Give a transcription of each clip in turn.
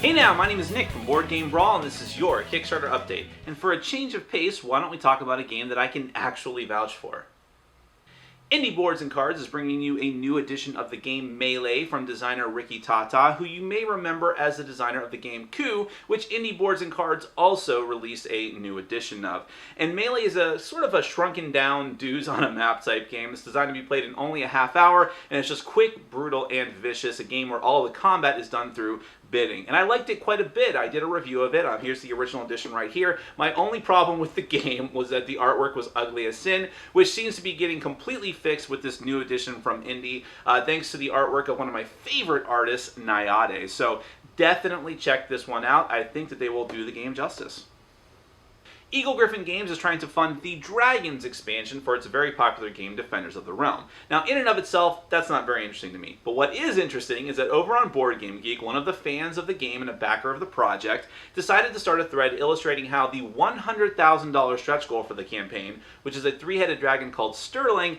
Hey now, my name is Nick from Board Game Brawl, and this is your Kickstarter update. And for a change of pace, why don't we talk about a game that I can actually vouch for? Indie Boards and Cards is bringing you a new edition of the game Melee from designer Ricky Tata, who you may remember as the designer of the game Coup, which Indie Boards and Cards also released a new edition of. And Melee is a sort of a shrunken down dudes on a map type game. It's designed to be played in only a half hour, and it's just quick, brutal, and vicious, a game where all the combat is done through bidding. And I liked it quite a bit. I did a review of it. Here's the original edition right here. My only problem with the game was that the artwork was ugly as sin, which seems to be getting completely fixed with this new edition from Indie, thanks to the artwork of one of my favorite artists, Nayade. So definitely check this one out. I think that they will do the game justice. Eagle Gryphon Games is trying to fund the Dragons expansion for its very popular game Defenders of the Realm. Now, in and of itself, that's not very interesting to me. But what is interesting is that over on Board Game Geek, one of the fans of the game and a backer of the project decided to start a thread illustrating how the $100,000 stretch goal for the campaign, which is a three-headed dragon called Sterling,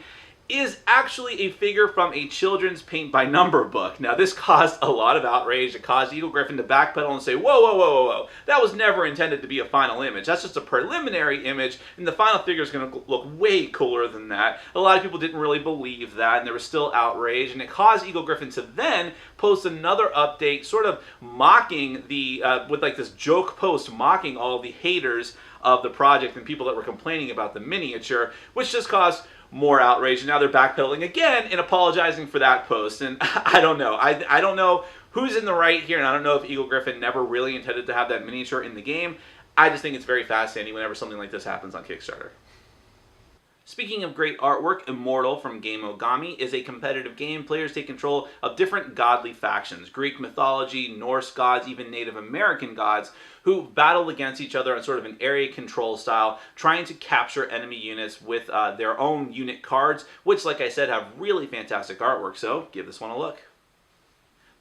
is actually a figure from a children's paint-by-number book. Now, this caused a lot of outrage. It caused Eagle Gryphon to backpedal and say, whoa, whoa, whoa, whoa, whoa. That was never intended to be a final image. That's just a preliminary image, and the final figure is going to look way cooler than that. A lot of people didn't really believe that, and there was still outrage, and it caused Eagle Gryphon to then post another update, sort of mocking the, with like this joke post, mocking all the haters of the project and people that were complaining about the miniature, which just caused more outrage, and now they're backpedaling again and apologizing for that post. And I don't know. I don't know who's in the right here, and I don't know if Eagle Gryphon never really intended to have that miniature in the game. I just think it's very fascinating whenever something like this happens on Kickstarter. Speaking of great artwork, Immortal from Game Ogami is a competitive game. Players take control of different godly factions, Greek mythology, Norse gods, even Native American gods, who battle against each other in sort of an area control style, trying to capture enemy units with their own unit cards, which, like I said, have really fantastic artwork, so give this one a look.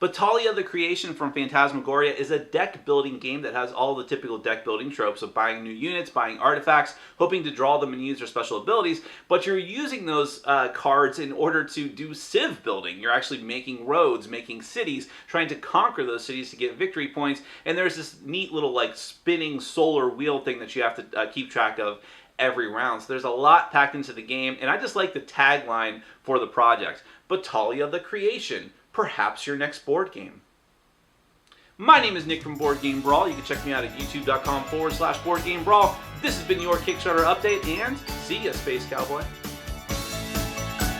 Battalia the Creation from Phantasmagoria is a deck-building game that has all the typical deck-building tropes of buying new units, buying artifacts, hoping to draw them and use their special abilities, but you're using those cards in order to do civ building. You're actually making roads, making cities, trying to conquer those cities to get victory points, and there's this neat little like spinning solar wheel thing that you have to keep track of every round. So there's a lot packed into the game, and I just like the tagline for the project. Battalia the Creation. Perhaps your next board game. My name is Nick from Board Game Brawl. You can check me out at youtube.com/BoardGameBrawl. This has been your Kickstarter update, and see ya, Space Cowboy.